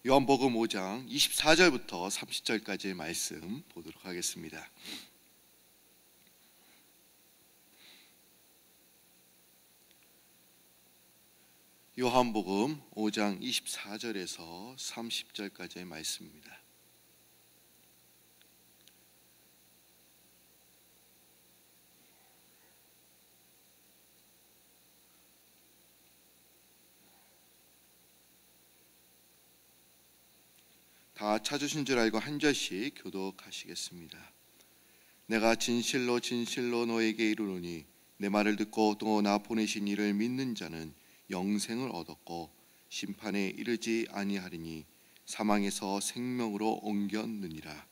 요한복음 5장 24절부터 30절까지의 말씀 보도록 하겠습니다. 요한복음 5장 24절에서 30절까지의 말씀입니다. 다 찾으신 줄 알고 한 절씩 교독하시겠습니다. 내가 진실로 진실로 너에게 이르노니 내 말을 듣고 또 나 보내신 이를 믿는 자는 영생을 얻었고 심판에 이르지 아니하리니 사망에서 생명으로 옮겼느니라.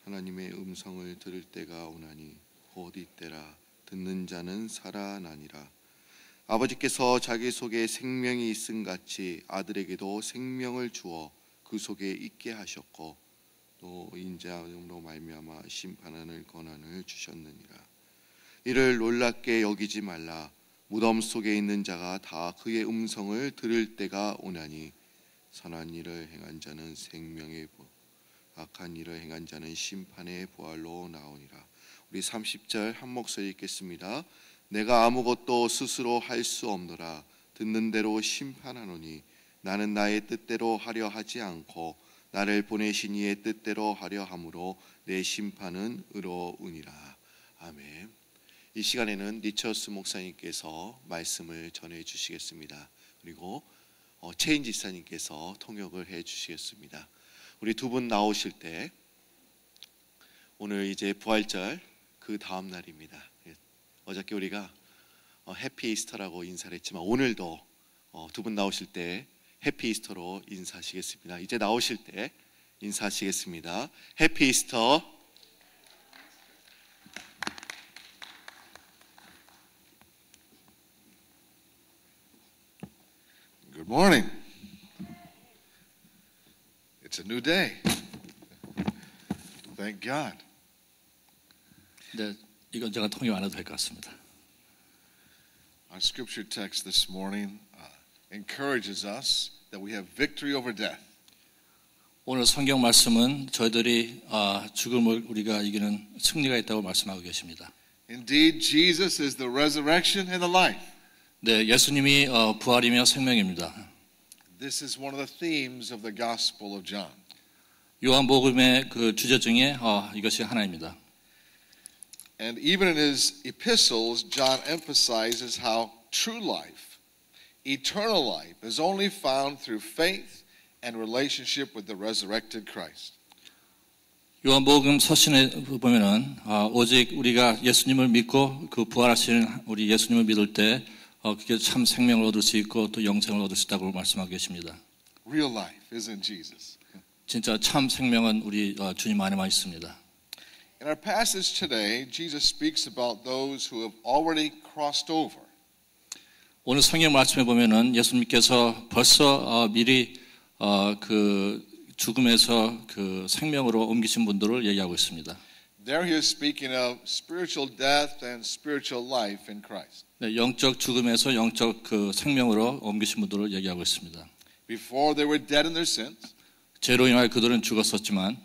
하나님의 음성을 들을 때가 오나니 곧 이때라. 듣는 자는 살아나니라. 아버지께서 자기 속에 생명이 있음 같이 아들에게도 생명을 주어 그 속에 있게 하셨고 또 인자로 말미암아 심판하는 권한을 주셨느니라. 이를 놀랍게 여기지 말라. 무덤 속에 있는 자가 다 그의 음성을 들을 때가 오나니 선한 일을 행한 자는 생명의 부, 악한 일을 행한 자는 심판의 부활로 나오니라. 우리 30절 한 목소리 읽겠습니다. 내가 아무것도 스스로 할 수 없노라. 듣는 대로 심판하노니 나는 나의 뜻대로 하려 하지 않고 나를 보내신 이의 뜻대로 하려 함으로 내 심판은 의로우니라. 아멘. 이 시간에는 리처스 목사님께서 말씀을 전해 주시겠습니다. 그리고 최인 지사님께서 통역을 해 주시겠습니다. 우리 두 분 나오실 때 오늘 이제 부활절 그 다음 날입니다. 어저께 우리가 해피 이스터라고 인사를 했지만 오늘도 두 분 나오실 때 해피 이스터로 인사하시겠습니다. 이제 나오실 때 인사하시겠습니다. 해피 이스터. Good morning. It's a new day. Thank God. 네, 이건 제가 통역 안 해도 될 것 같습니다. Our scripture text this morning encourages us that we have victory over death. 오늘 성경 말씀은 저희들이 죽음을 우리가 이기는 승리가 있다고 말씀하고 계십니다. Indeed, Jesus is the resurrection and the life. 네, 예수님이 부활이며 생명입니다. This is one of the themes of the Gospel of John. 요한복음의 그 주제 중에 이것이 하나입니다. And even in his epistles, John emphasizes how true life, eternal life, is only found through faith and relationship with the resurrected Christ. 요한복음 서신에 보면은 오직 우리가 예수님을 믿고 그 부활하시는 우리 예수님을 믿을 때 그게 참 생명을 얻을 수 있고 또 영생을 얻을 수 있다고 말씀하고 계십니다. Real life is in Jesus. 진짜 참 생명은 우리 주님 안에만 있습니다. In our passage today, Jesus speaks about those who have already crossed over. 오늘 성경 말씀에 보면은 예수님께서 벌써 미리 그 죽음에서 그 생명으로 옮기신 분들을 얘기하고 있습니다. There he is speaking of spiritual death and spiritual life in Christ. 네, 영적 죽음에서 영적 그 생명으로 옮기신 분들을 얘기하고 있습니다. Before they were dead in their sins, 죄로 인하여 그들은 죽었었지만,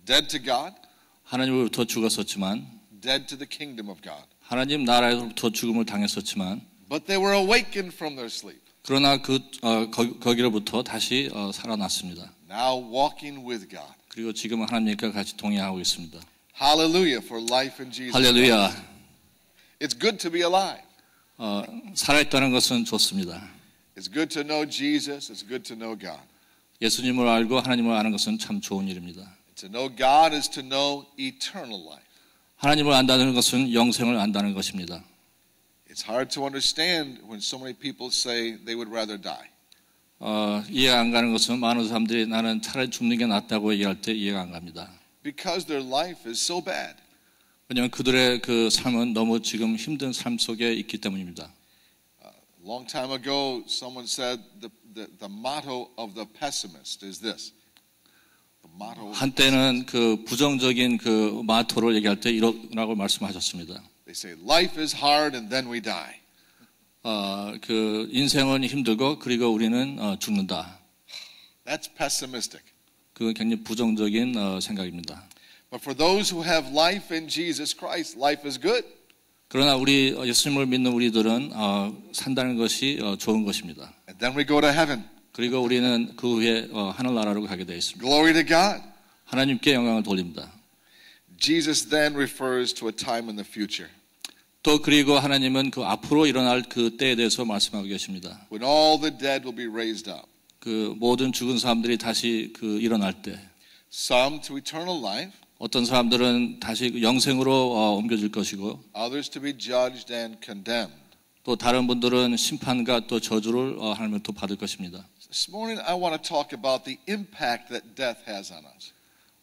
dead to God, 하나님으로부터 죽었었지만, dead to the kingdom of God. 하나님 나라로부터 죽음을 당했었지만, But they were awakened from their sleep. 그러나 거기로부터 다시 살아났습니다. Now walking with God. 그리고 지금은 하나님과 같이 동행하고 있습니다. Hallelujah for life in Jesus. 할렐루야. It's good to be alive. 살아있다는 것은 좋습니다. It's good to know Jesus. It's good to know God. 예수님을 알고 하나님을 아는 것은 참 좋은 일입니다. To know God is to know eternal life. 하나님을 안다는 것은 영생을 안다는 것입니다. It's hard to understand when so many people say they would rather die. 이해가 안 가는 것은 많은 사람들이 나는 차라리 죽는 게 낫다고 얘기할 때 이해가 안 갑니다. Because their life is so bad. 왜냐하면 그들의 그 삶은 너무 지금 힘든 삶 속에 있기 때문입니다. Long time ago, someone said the motto of the pessimist is this. The motto. 한때는 그 부정적인 그 마토를 얘기할 때 이라고 말씀하셨습니다. They say life is hard and then we die. 그 인생은 힘들고 그리고 우리는 죽는다. That's pessimistic. 그건 굉장히 부정적인 생각입니다. But for those who have life in Jesus Christ, life is good. 그러나 우리 예수님을 믿는 우리들은 산다는 것이 좋은 것입니다. And then we go to heaven. 그리고 우리는 그 후에 하늘나라로 가게 되어 있습니다. Glory to God. 하나님께 영광을 돌립니다. Jesus then refers to a time in the future 또 그리고 하나님은 그 앞으로 일어날 그 때에 대해서 말씀하고 계십니다. when all the dead will be raised up. 그 모든 죽은 사람들이 다시 그 일어날 때 Some to eternal life, 어떤 사람들은 다시 그 영생으로 옮겨질 것이고 others to be judged and condemned. 또 다른 분들은 심판과 또 저주를 하나님으로부터 받을 것입니다. This morning I want to talk about the impact that death has on us.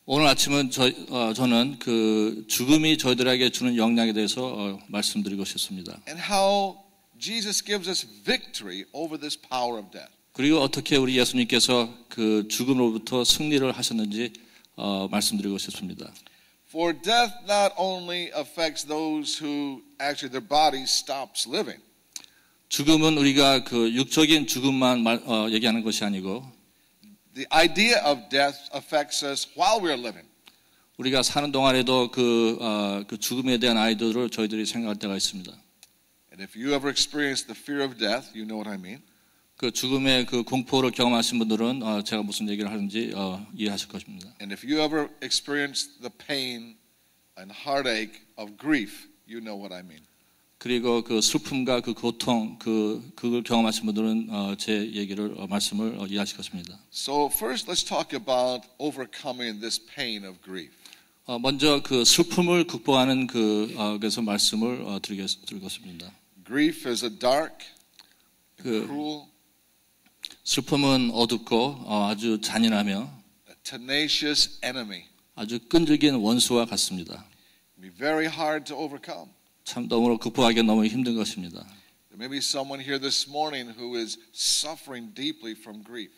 오늘 아침은 저는 그 죽음이 저희들에게 주는 영향에 대해서 말씀드리고 싶습니다. And how Jesus gives us victory over this power of death. 그리고 어떻게 우리 예수님께서 그 죽음으로부터 승리를 하셨는지 말씀드리고 싶습니다. For death not only affects those who actually their body stops living. 죽음은 우리가 그 육적인 죽음만 얘기하는 것이 아니고 The idea of death affects us while we are living. 우리가 사는 동안에도 그 죽음에 대한 아이들을 저희들이 생각할 때가 있습니다. And if you ever experienced the fear of death, you know what I mean. 그 죽음의 그 공포를 경험하신 분들은 제가 무슨 얘기를 하는지 이해하실 것입니다. And if you ever experienced the pain and heartache of grief, you know what I mean. 그리고 그 슬픔과 그 고통 그걸 경험하신 분들은 제 얘기를 말씀을 이해하실 것입니다. So first let's talk about overcoming this pain of grief. 먼저 그 슬픔을 극복하는 그래서 말씀을 드리겠습니다. Grief is a dark, 그 cruel, 슬픔은 어둡고 아주 잔인하며 a tenacious enemy. 아주 끈질긴 원수와 같습니다. It can be very hard to overcome. 참 너무 극복하기 너무 힘든 것입니다. There may be someone here this morning who is suffering deeply from grief.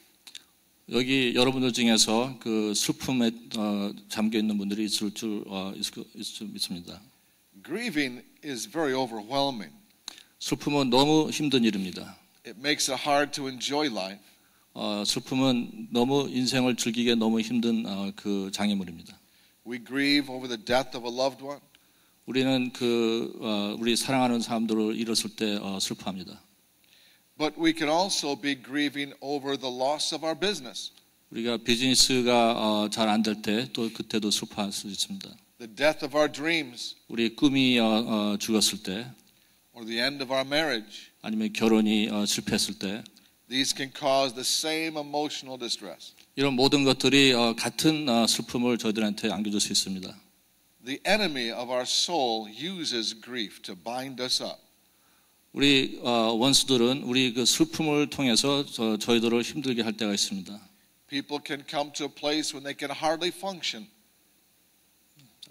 여기 여러분들 중에서 그 슬픔에 잠겨 있는 분들이 있을 줄 믿습니다. Grieving is very overwhelming. 슬픔은 너무 힘든 일입니다. It makes it hard to enjoy life. 슬픔은 너무 인생을 즐기기에 너무 힘든 그 장애물입니다. We grieve over the death of a loved one. 우리는 우리 사랑하는 사람들을 잃었을 때 슬퍼합니다. But we can also be grieving over the loss of our business, 우리가 비즈니스가 잘 안 될 때 또 그때도 슬퍼할 수 있습니다. the death of our dreams, 우리 꿈이 죽었을 때 or the end of our marriage. 아니면 결혼이 실패했을 때 These can cause the same emotional distress. 이런 모든 것들이 같은 슬픔을 저희들한테 안겨줄 수 있습니다. The enemy of our soul uses grief to bind us up. 우리 원수들은 우리 그 슬픔을 통해서 저희들을 힘들게 할 때가 있습니다. People can come to a place when they can hardly function.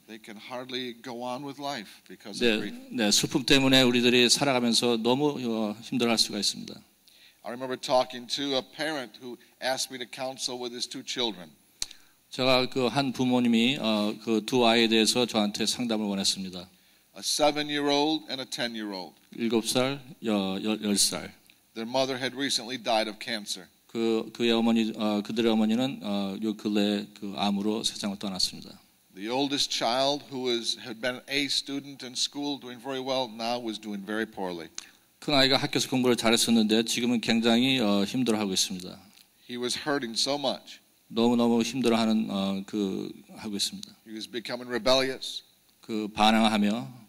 They can hardly go on with life because of grief. 네, 슬픔 때문에 우리들이 살아가면서 너무 힘들어할 수가 있습니다. I remember talking to a parent who asked me to counsel with his two children. 제가 그 한 부모님이 그 두 아이에 대해서 저한테 상담을 원했습니다. A 7-year-old and a 10-year-old. 7살, 10살. Their mother had recently died of cancer. 그의 그들의 어머니는 요 근래에 그 암으로 세상을 떠났습니다. The oldest child, who had been an A student in school, doing very well, now was doing very poorly. 큰 아이가 학교에서 공부를 잘했었는데 지금은 굉장히 힘들어하고 있습니다. He was hurting so much. 너무너무 힘들어하는 하고 있습니다. He was becoming rebellious. 그 반항하며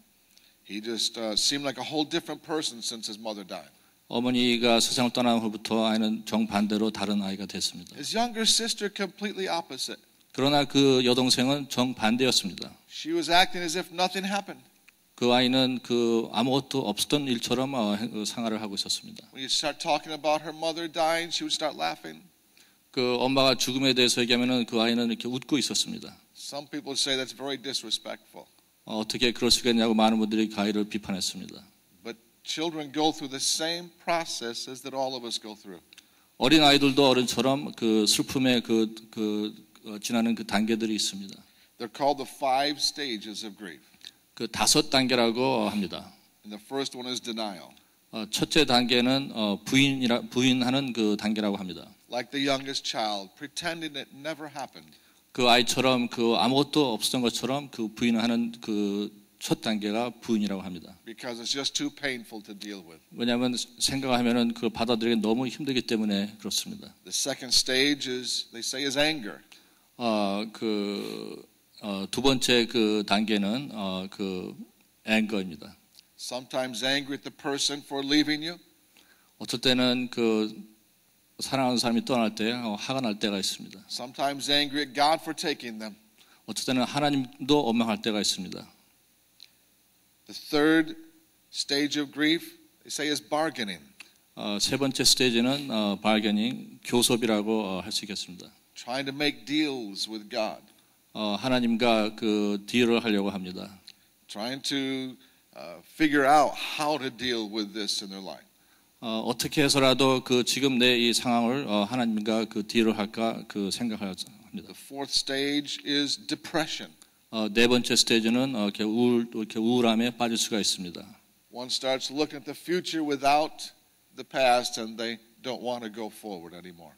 He just seemed like a whole different person since his mother died. 어머니가 세상을 떠난 후부터 아이는 정반대로 다른 아이가 됐습니다. His younger sister completely opposite. 그러나 그 여동생은 정반대였습니다. She was acting as if nothing happened. 그 아이는 그 아무것도 없었던 일처럼 생활을 하고 있었습니다. When you start talking about her mother dying, she would start laughing. 그 엄마가 죽음에 대해서 얘기하면은 그 아이는 이렇게 웃고 있었습니다. Some people say that's very disrespectful. 어떻게 그럴 수가 있냐고 많은 분들이 그 아이를 비판했습니다. But children go through the same processes that all of us go through. 어린 아이들도 어른처럼 그 슬픔에 지나는 그 단계들이 있습니다. They're called the 5 stages of grief. 그 5단계라고 합니다. And the first one is denial. 첫째 단계는 부인하는 그 단계라고 합니다. Like the youngest child, pretending it never happened. 그 아이처럼 그 아무것도 없었던 것처럼 그 부인하는 그 첫 단계가 부인이라고 합니다. Because it's just too painful to deal with. 왜냐하면 생각하면은 그걸 받아들이기 너무 힘들기 때문에 그렇습니다. The second stage is, they say, is anger. 두 번째 그 단계는 그 앵거입니다. Sometimes angry at the person for leaving you. 어떨 때는 그 사랑하는 사람이 떠날 때 화가 날 때가 있습니다. Sometimes angry at God for taking them. 어떨 때는 하나님도 원망할 때가 있습니다. The third stage of grief, they say, is bargaining. 세 번째 스테이지는 바게닝, 교섭이라고 할 수 있겠습니다. Trying to make deals with God. 하나님과 그 딜을 하려고 합니다. Trying to figure out how to deal with this in their life. 어떻게 해서라도 그 지금 내 이 상황을 하나님과 그 딜을 할까 그 생각을 합니다. The fourth stage is depression. 네 번째 스테이지는 이렇게 우울함에 빠질 수가 있습니다. One starts looking at the future without the past and they don't want to go forward anymore.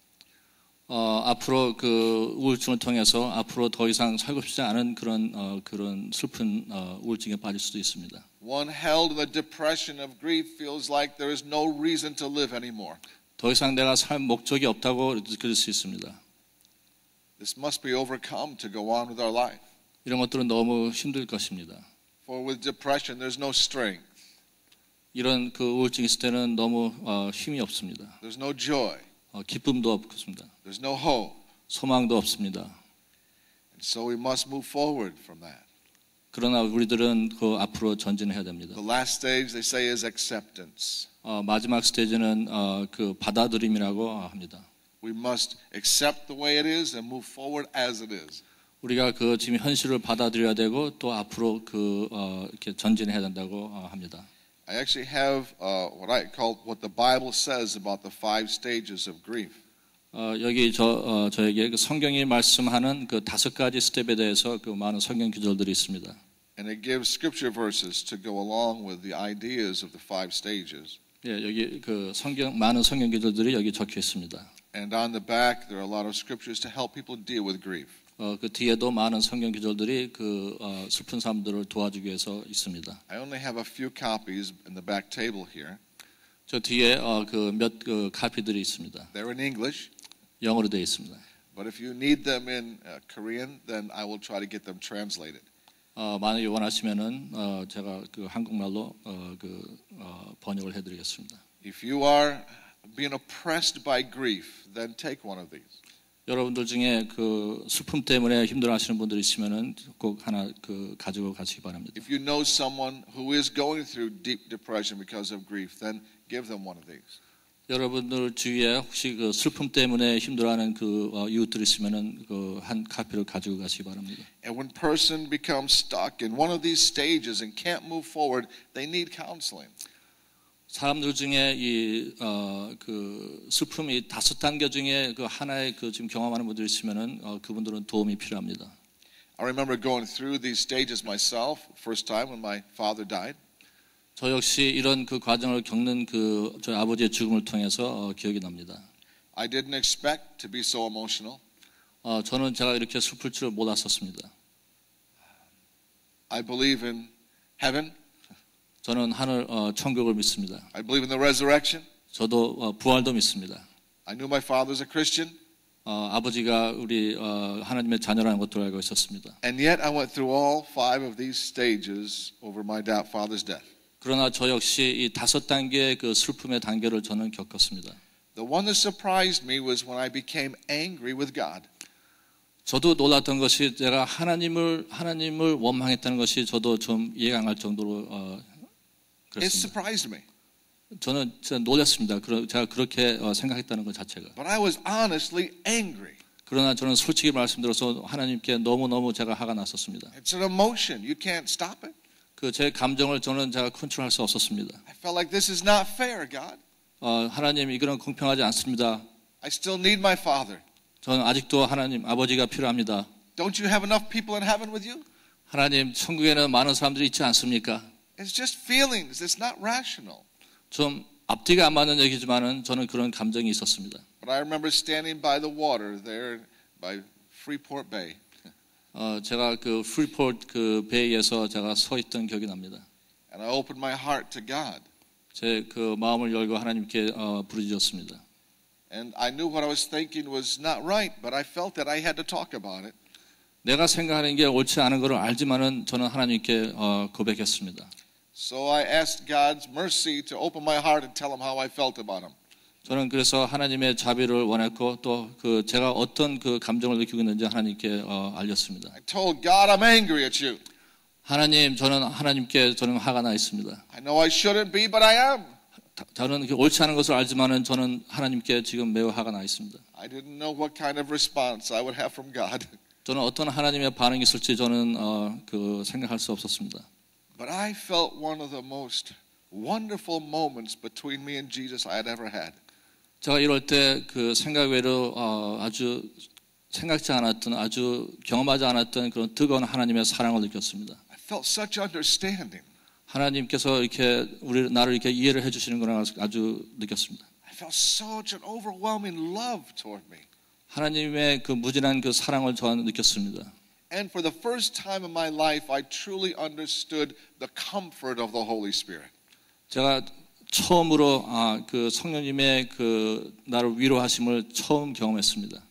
앞으로 그 우울증을 통해서 앞으로 더 이상 살고 싶지 않은 그런 슬픈 우울증에 빠질 수도 있습니다. One held in the depression of grief feels like there is no reason to live anymore. 더 이상 내가 살 목적이 없다고 느낄 수 있습니다. This must be overcome to go on with our life. 이런 것들은 너무 힘들 것입니다. For with depression there's no strength. 이런 그 우울증이 있을 때는 너무 힘이 없습니다. There's no joy. 기쁨도 없습니다. There's no hope. 소망도 없습니다. And so we must move forward from that. 그러나 우리들은 그 앞으로 전진해야 됩니다. The last stage they say is acceptance. 마지막 스테이지는 그 받아들임이라고 합니다. We must accept the way it is and move forward as it is. 우리가 그 지금 현실을 받아들여야 되고 또 앞으로 이렇게 전진해야 된다고 합니다. I actually have what I call what the Bible says about the 5 stages of grief. 여기 저에게 그 성경이 말씀하는 그 5가지 스텝에 대해서 그 많은 성경 구절들이 있습니다. And it gives scripture verses to go along with the ideas of the 5 stages. 예, 여기 그 많은 성경 구절들이 여기 적혀 있습니다. And on the back there are a lot of scriptures to help people deal with grief. 그 뒤에도 많은 성경 구절들이 그 슬픈 사람들을 도와주기 위해서 있습니다. I only have a few copies in the back table here. 저 뒤에 몇 카피들이 있습니다. They're in English. 영어로 되어 있습니다. But if you need them in Korean, then I will try to get them translated. 만약에 원하시면은 제가 그 한국말로 번역을 해드리겠습니다. If you are being oppressed by grief, then take one of these. 여러분들 중에 그 슬픔 때문에 힘들어하시는 분들이 있으면은 꼭 하나 그 가지고 가시기 바랍니다. If you know someone who is going through deep depression because of grief, then give them one of these. 여러분들 주위에 혹시 그 슬픔 때문에 힘들어하는 그 이웃들이 있으면은 그 한 카피를 가지고 가시기 바랍니다. And when person becomes stuck in one of these stages and can't move forward, they need counseling. 사람들 중에 그 슬픔이 5단계 중에 그 하나의 그 지금 경험하는 분들이 있으면은 그분들은 도움이 필요합니다. I remember going through these stages myself, first time when my father died. 저 역시 이런 그 과정을 겪는 그 저희 아버지의 죽음을 통해서 기억이 납니다. I didn't expect to be so emotional. 저는 제가 이렇게 슬플 줄 몰랐었습니다. I believe in heaven. 저는 하늘 천국을 믿습니다. I believe in the resurrection. 저도 부활도 믿습니다. I knew my father was a Christian. 아버지가 우리 하나님의 자녀라는 것도 알고 있었습니다. And yet I went through all 5 of these stages over my father's death. 그러나 저 역시 이 5단계의 그 슬픔의 단계를 저는 겪었습니다. The one that surprised me was when I became angry with God. 저도 놀랐던 것이 제가 하나님을 원망했다는 것이 저도 좀 이해가 안 갈 정도로 It 그랬습니다. surprised me. 저는 진짜 놀랐습니다. 제가 그렇게 생각했다는 것 자체가. But I was honestly angry. 그러나 저는 솔직히 말씀드려서 하나님께 너무너무 제가 화가 났었습니다. It's an emotion. You can't stop it. 그 제 감정을 저는 제가 컨트롤할 수 없었습니다. I felt like this is not fair, God. 하나님 이거는 공평하지 않습니다. I still need my father. 저는 아직도 하나님 아버지가 필요합니다. Don't you have enough people in heaven with you? 하나님 천국에는 많은 사람들이 있지 않습니까? It's just feelings. It's not rational. 좀 앞뒤가 안 맞는 얘기지만은 저는 그런 감정이 있었습니다. But I remember standing by the water there by Freeport Bay. 제가 그 프리포트 그 베이에서 제가 서 있던 기억이 납니다. And I opened my heart to God. 제 그 마음을 열고 하나님께 부르짖었습니다. And I knew what I was thinking was not right, but I felt that I had to talk about it. 내가 생각하는 게 옳지 않은 것을 알지만은 저는 하나님께 고백했습니다. So I asked God's mercy to open my heart and tell him how I felt about him. 저는 그래서 하나님의 자비를 원했고 또 그 제가 어떤 그 감정을 느끼고 있는지 하나님께 알렸습니다. I told God I'm angry at you. 하나님, 저는 하나님께 저는 화가 나 있습니다. I know I shouldn't be, but I am. 저는 옳지 않은 것을 알지만은 저는 하나님께 지금 매우 화가 나 있습니다. I didn't know what kind of response I would have from God. 저는 어떤 하나님의 반응이 있을지 저는 그 생각할 수 없었습니다. But I felt one of the most wonderful moments between me and Jesus I had ever had. 제가 이럴 때 그 생각 외로 아주 생각지 않았던 아주 경험하지 않았던 그런 뜨거운 하나님의 사랑을 느꼈습니다. I felt such understanding. 하나님께서 이렇게 나를 이렇게 이해를 해주시는 거를 아주 느꼈습니다. I felt such an overwhelming love toward me. 하나님의 그 무진한 그 사랑을 저는 느꼈습니다. And for the first time in my life, I truly understood the comfort of the Holy Spirit. 제가 처음으로 그 성령님의 그 나를 위로하심을 처음 경험했습니다.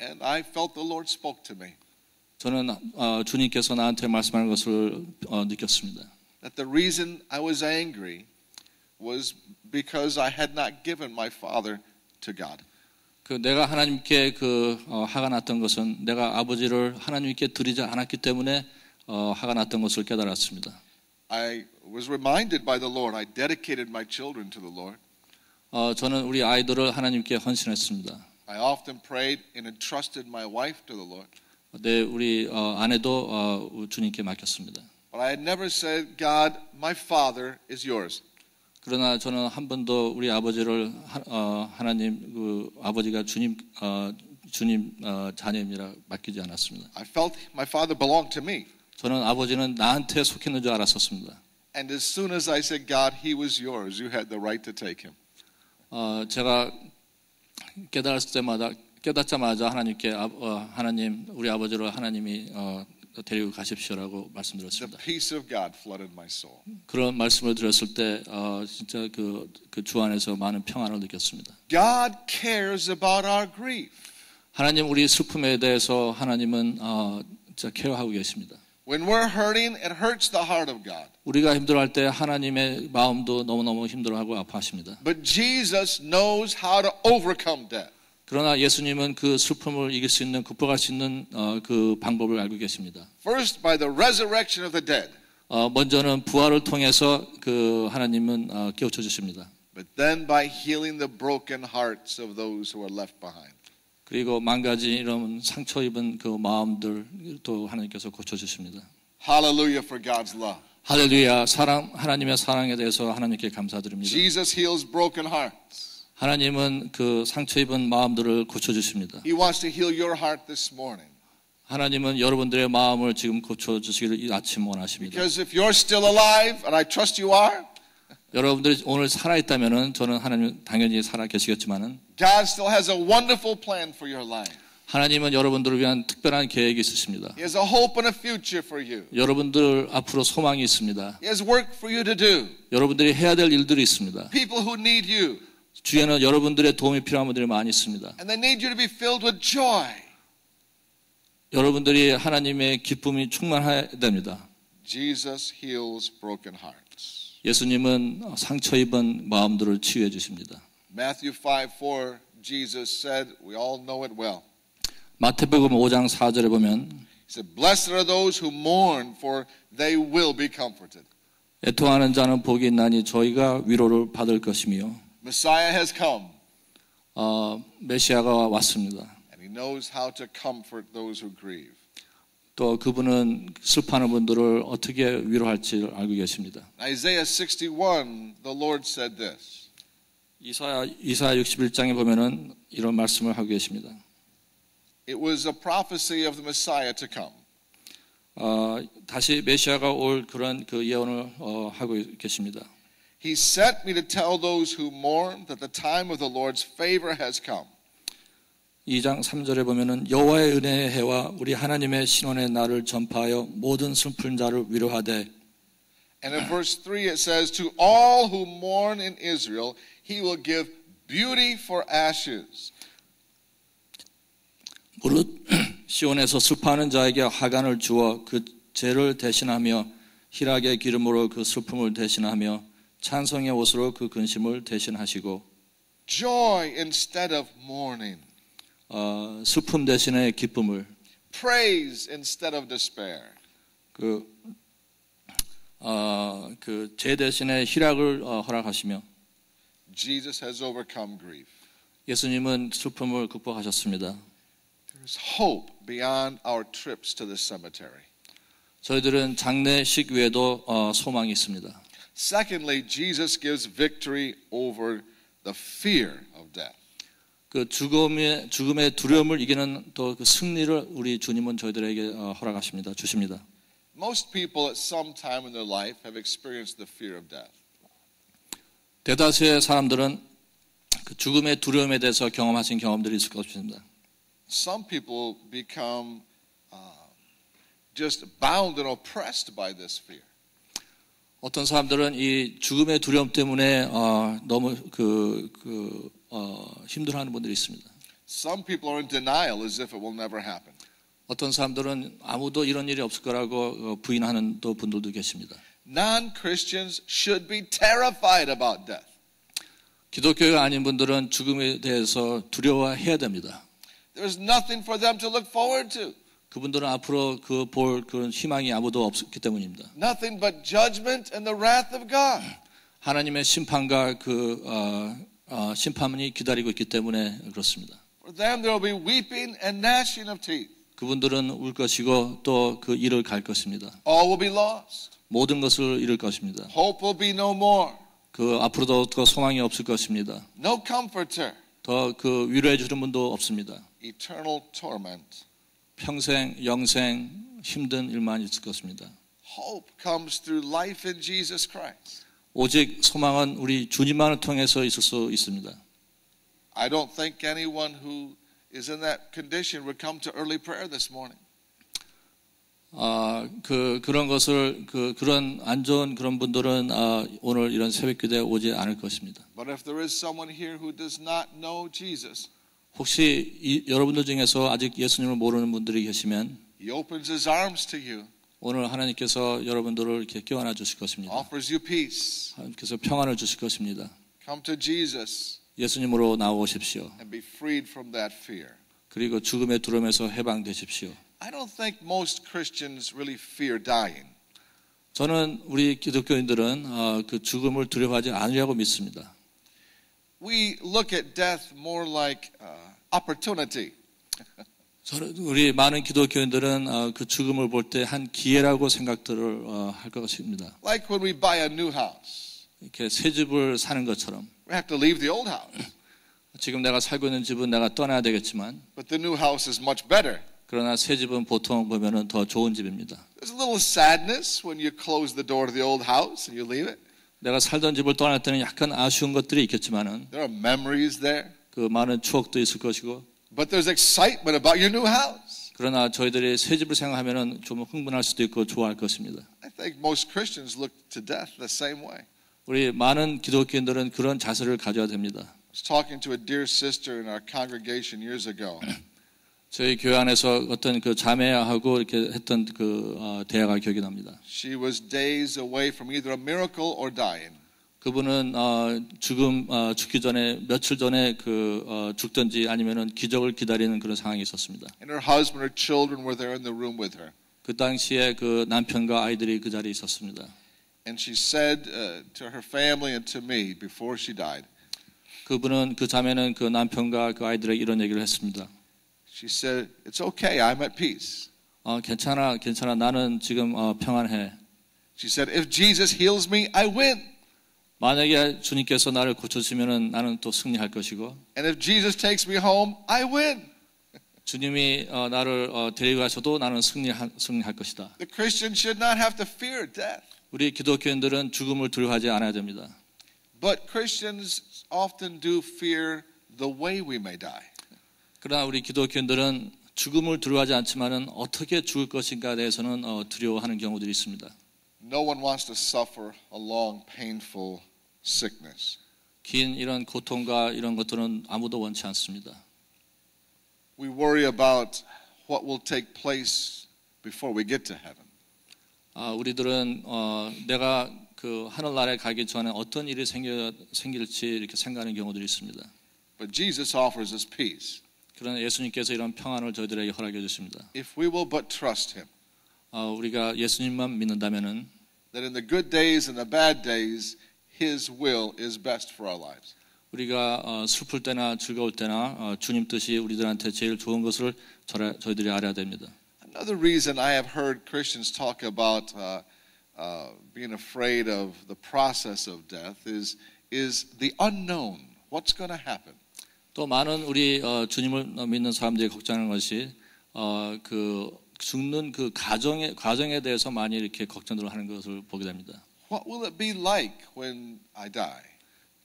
And I felt the Lord spoke to me. 저는 주님께서 나한테 말씀하는 것을 느꼈습니다. That the reason I was angry was because I had not given my father to God. 그 내가 하나님께 그 화가 났던 것은 내가 아버지를 하나님께 드리지 않았기 때문에 화가 났던 것을 깨달았습니다. I was reminded by the Lord. I dedicated my children to the Lord. 저는 우리 아이들을 하나님께 헌신했습니다. I often prayed and entrusted my wife to the Lord. 네, 우리 아내도 주님께 맡겼습니다. But I had never said, God, my father is yours. 그러나 저는 한 번도 우리 아버지를 하나님 그 아버지가 주님 자녀입니다 맡기지 않았습니다. I felt my father belonged to me. 저는 아버지는 나한테 속했는 줄 알았었습니다. And as soon as I said, God, he was yours, you had the right to take him. 제가 깨닫자마자 하나님께 하나님 우리 아버지를 하나님이 데리고 가십시오라고 말씀드렸습니다. The peace of God flooded my soul. 그런 말씀을 드렸을 때 진짜 그 주 안에서 많은 평안을 느꼈습니다. God cares about our grief. 하나님 우리 슬픔에 대해서 하나님은 진짜 케어하고 계십니다. When we're hurting, it hurts the heart of God. 우리가 힘들어할 때 하나님의 마음도 너무너무 힘들어하고 아파하십니다. But Jesus knows how to overcome death. 그러나 예수님은 그 슬픔을 이길 수 있는 극복할 수 있는 그 방법을 알고 계십니다. First, by the resurrection of the dead. 먼저는 부활을 통해서 그 하나님은 깨우쳐 주십니다. But then by healing the broken hearts of those who are left behind. 그리고 망가진 이런 상처 입은 그 마음들 또 하나님께서 고쳐 주십니다. Hallelujah for God's love. 할렐루야. 하나님의 사랑에 대해서 하나님께 감사드립니다. Jesus heals broken hearts. 하나님은 그 상처 입은 마음들을 고쳐 주십니다. He wants to heal your heart this morning. 하나님은 여러분들의 마음을 지금 고쳐 주시기를 이 아침 원하십니다. Because if you're still alive, and I trust you are, 여러분들이 오늘 살아 있다면은 저는 하나님 당연히 살아 계시겠지만은 God still has a wonderful plan for your life. 하나님은 여러분들을 위한 특별한 계획이 있으십니다. He has a hope and a future for you. 여러분들 앞으로 소망이 있습니다. He has work for you to do. 여러분들이 해야 될 일들이 있습니다. People who need you. 주위에는 여러분들의 도움이 필요한 분들이 많이 있습니다. And they need you to be filled with joy. 여러분들이 하나님의 기쁨이 충만해야 됩니다. Jesus heals broken hearts. 예수님은 상처 입은 마음들을 치유해 주십니다. Matthew 5:4, Jesus said, we all know it well. 마태복음 5장 4절에 보면 He said, blessed are those who mourn, for they will be comforted. 애통하는 자는 복이 있나니 저희가 위로를 받을 것이며 Messiah has come, 메시아가 왔습니다. and he knows how to comfort those who grieve. 또 그분은 슬퍼하는 분들을 어떻게 위로할지 알고 계십니다. Isaiah 61, the Lord said this. 이사야 61장에 보면은 이런 말씀을 하고 계십니다. It was a prophecy of the Messiah to come. 다시 메시아가 올 그런 그 예언을 하고 계십니다. He sent me to tell those who mourn that the time of the Lord's favor has come. 2장 3절에 보면은 여호와의 은혜의 해와 우리 하나님의 신원의 날을 전파하여 모든 슬픈 자를 위로하되. And in verse 3 it says, to all who mourn in Israel, he will give beauty for ashes. 무릇 시온에서 슬퍼하는 자에게 하간을 주어 그 죄를 대신하며 희락의 기름으로 그 슬픔을 대신하며 찬송의 옷으로 그 근심을 대신하시고. Joy instead of mourning. 슬픔 대신에 기쁨을. Praise instead of despair. 죄 대신에 희락을 허락하시며. Jesus has overcome grief. 예수님은 슬픔을 극복하셨습니다. There's hope beyond our trips to the cemetery. 저희들은 장례식 외에도 소망이 있습니다. Secondly, Jesus gives victory over the fear of death. 그 죽음의 두려움을 이기는 또 그 승리를 우리 주님은 저희들에게 허락하십니다. 주십니다. Most people at some time in their life have experienced the fear of death. 대다수의 사람들은 그 죽음의 두려움에 대해서 경험하신 경험들이 있을 것입니다. Some people become just bound and oppressed by this fear. 어떤 사람들은 이 죽음의 두려움 때문에 너무 힘들어하는 분들이 있습니다. Some people are in denial as if it will never happen. 어떤 사람들은 아무도 이런 일이 없을 거라고 부인하는 또 분들도 계십니다. Non-Christians should be terrified about death. 기독교가 아닌 분들은 죽음에 대해서 두려워해야 됩니다. There's nothing for them to look forward to. 그분들은 앞으로 볼 그런 희망이 아무도 없기 때문입니다. Nothing but judgment and the wrath of God. 하나님의 심판과 심판이 기다리고 있기 때문에 그렇습니다. For them there will be weeping and gnashing of teeth. 그분들은 울 것이고 또 그 일을 갈 것입니다. All will be lost. 모든 것을 잃을 것입니다. Hope will be no more. 그 앞으로도 더 소망이 없을 것입니다. No comforter. 더 그 위로해 주는 분도 없습니다. Eternal torment. 평생 영생 힘든 일만 있을 것입니다. Hope comes through life in Jesus Christ. 오직 소망은 우리 주님만을 통해서 있을 수 있습니다. I don't think anyone who is in that condition would come to early prayer this morning. 그런 것을 그런 안 좋은 그런 분들은 오늘 이런 새벽기도에 오지 않을 것입니다. But if there is someone here who does not know Jesus, 혹시 여러분들 중에서 아직 예수님을 모르는 분들이 계시면 He opens His arms to you, 오늘 하나님께서 여러분들을 이렇게 껴안아 주실 것입니다. offers you peace. 하나님께서 평안을 주실 것입니다. Come to Jesus 예수님으로 나오십시오. and be freed from that fear. 그리고 죽음의 두려움에서 해방되십시오. I don't think most Christians really fear dying. 저는 우리 기독교인들은 그 죽음을 두려워하지 않으려고 믿습니다. We look at death more like opportunity. 저는 우리 많은 기독교인들은 그 죽음을 볼 때 한 기회라고 생각들을 할 것입니다. Like when we buy a new house. 이렇게 새 집을 사는 것처럼. We have to leave the old house. 지금 내가 살고 있는 집은 내가 떠나야 되겠지만, But the new house is much better. 그러나 새 집은 보통 보면은 더 좋은 집입니다. There's a little sadness when you close the door to the old house and you leave it. 내가 살던 집을 떠날 때는 약간 아쉬운 것들이 있겠지만은, There are memories there. 그 많은 추억도 있을 것이고, But there's excitement about your new house. 그러나 저희들이 새 집을 생각하면은 좀 흥분할 수도 있고 좋아할 것입니다. I think most Christians look to death the same way. 우리 많은 기독교인들은 그런 자세를 가져야 됩니다. I was talking to a dear sister in our congregation years ago. 저희 교회 안에서 어떤 그 자매하고 이렇게 했던 그 대화가 기억이 납니다. She was days away from either a miracle or dying. 그분은 죽기 전에 며칠 전에 죽든지 아니면은 기적을 기다리는 그런 상황이 있었습니다. And her husband, her children were there in the room with her. 그 당시에 그 남편과 아이들이 그 자리에 있었습니다. And she said to her family and to me before she died. 그분은 그 자매는 그 남편과 그 아이들에게 이런 얘기를 했습니다. She said, "It's okay. I'm at peace." 괜찮아. 나는 지금 평안해. She said, "If Jesus heals me, I win. 만약에 주님께서 나를 고쳐주시면은 나는 또 승리할 것이고, And if Jesus takes me home, I win." 주님이 나를 데리고 가셔도 나는 승리할 것이다. The Christian should not have to fear death. 우리 기독교인들은 죽음을 두려워하지 않아야 됩니다. But Christians often do fear the way we may die. 그러나 우리 기독교인들은 죽음을 두려워하지 않지만은 어떻게 죽을 것인가에 대해서는 두려워하는 경우들이 있습니다. No one wants to suffer a long, painful sickness. 긴 이런 고통과 이런 것들은 아무도 원치 않습니다. We worry about what will take place before we get to heaven. 우리들은 내가 그 하늘나라에 가기 전에 어떤 일이 생길지 이렇게 생각하는 경우들이 있습니다. But Jesus offers us peace. 그러나 예수님께서 이런 평안을 저희들에게 허락해 주십니다. If we will but trust Him, 우리가 예수님만 믿는다면은 that in the good days and the bad days, His will is best for our lives. 우리가 슬플 때나 즐거울 때나 주님 뜻이 우리들한테 제일 좋은 것을 저희들이 알아야 됩니다. Another reason I have heard Christians talk about being afraid of the process of death is the unknown. What's going to happen? 또 많은 우리 주님을 믿는 사람들이 걱정하는 것이 그 죽는 그 과정에 대해서 많이 이렇게 걱정들을 하는 것을 보게 됩니다. What will it be like when I die?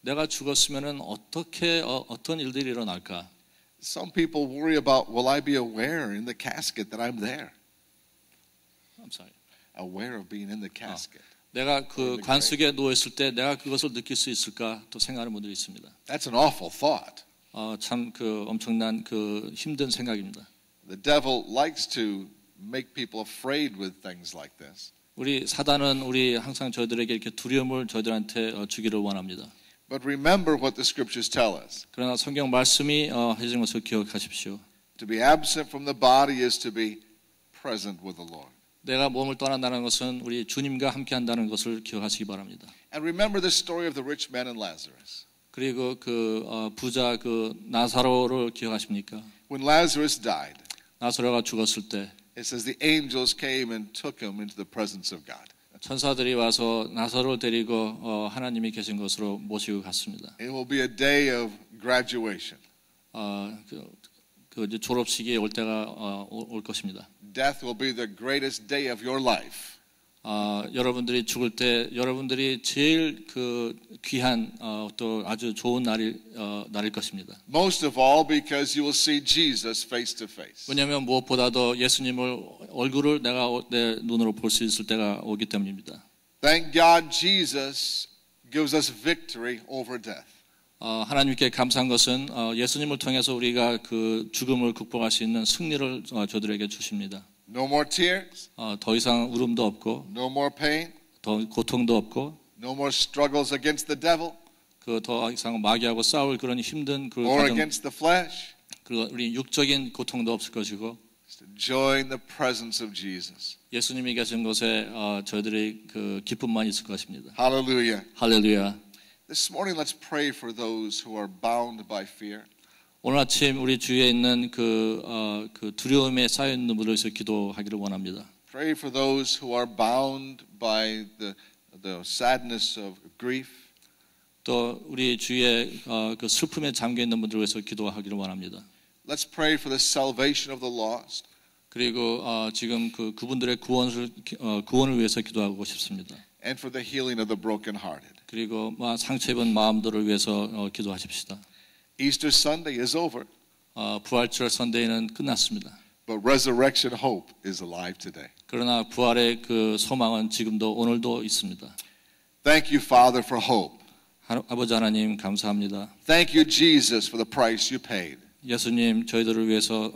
내가 죽었으면은 어떤 일들이 일어날까? Some people worry about, will I be aware in the casket that I'm there? I'm sorry. Aware of being in the casket. 내가 그 관속에 누워 있을 때 내가 그것을 느낄 수 있을까? 또 생각하는 분들이 있습니다. That's an awful thought. 참 그 엄청난 그 힘든 생각입니다. The devil likes to make people afraid with things like this. 우리 사단은 우리 항상 저희들에게 이렇게 두려움을 저희들한테 주기를 원합니다. But remember what the scriptures tell us. 그러나 성경 말씀이 해주는 것을 기억하십시오. To be absent from the body is to be present with the Lord. 내가 몸을 떠난다는 것은 우리 주님과 함께한다는 것을 기억하시기 바랍니다. And remember the story of the rich man and Lazarus. 그리고 그 부자 그 나사로를 기억하십니까? When Lazarus died, 나사로가 죽었을 때 it says the angels came and took him into the presence of God. 천사들이 와서 나사로를 데리고 하나님이 계신 곳으로 모시고 갔습니다. It will be a day of graduation. 그 이제 졸업식이 올 때가 올 것입니다. Death will be the greatest day of your life. 여러분들이 죽을 때 여러분들이 제일 그 귀한 또 아주 좋은 날일 것입니다. Most of all because you will see Jesus face to face. 왜냐하면 무엇보다도 예수님을 얼굴을 내가 내 눈으로 볼 수 있을 때가 오기 때문입니다. Thank God Jesus gives us victory over death. 하나님께 감사한 것은 예수님을 통해서 우리가 그 죽음을 극복할 수 있는 승리를 저들에게 주십니다. No more tears, 더 이상 울음도 없고 no more pain, 더 고통도 없고 no more struggles against the devil 그 더 이상 마귀하고 싸울 그런 힘든 그 or 과정, against the flesh. 그 우리 육적인 고통도 없을 것이고 Just enjoying the presence of Jesus. 예수님이 계신 곳에 저희들의 그 기쁨만 있을 것입니다. Hallelujah. 할렐루야. This morning let's pray for those who are bound by fear. 오늘 아침 우리 주위에 있는 그 두려움에 쌓여 있는 분들을 위해서 기도하기를 원합니다. Pray for those who are bound by the sadness of grief. 또 우리 주위에 그 슬픔에 잠겨 있는 분들을 위해서 기도하기를 원합니다. Let's pray for the salvation of the lost. 그리고 지금 그분들의 구원을 위해서 기도하고 싶습니다. And for the healing of the brokenhearted. 그리고 상처 입은 마음들을 위해서 기도하십시다. Easter Sunday is over, 부활절 선대회는 끝났습니다. but resurrection hope is alive today. 그러나 부활의 그 소망은 지금도 오늘도 있습니다. Thank you, Father, for hope. 아버지 하나님 감사합니다. Thank you, Jesus, for the price you paid. 예수님 저희들을 위해서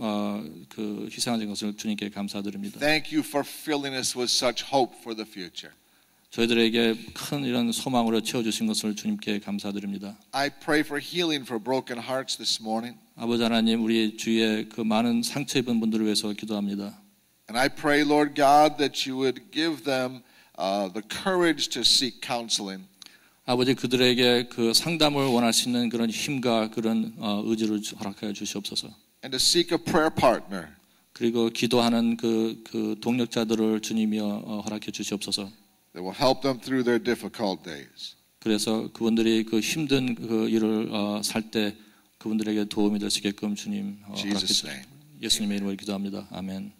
그 희생하신 것을 주님께 감사드립니다. Thank you for filling us with such hope for the future. 저희들에게 큰 이런 소망으로 채워주신 것을 주님께 감사드립니다. I pray for healing for broken hearts this morning. 아버지 하나님 우리 주위에 그 많은 상처 입은 분들을 위해서 기도합니다. And I pray, Lord God, that you would give them the courage to seek counseling. 아버지 그들에게 그 상담을 원할 수 있는 그런 힘과 그런 의지를 허락하여 주시옵소서. And to seek a prayer partner. 그리고 기도하는 그 동력자들을 주님이 허락해 주시옵소서. That will help them through their difficult days. 그래서 그분들이 그 힘든 그 일을 살 때 그분들에게 도움이 될 수 있게끔 주님 허락해 주시옵소서. 예수님의 이름으로 기도합니다. 아멘.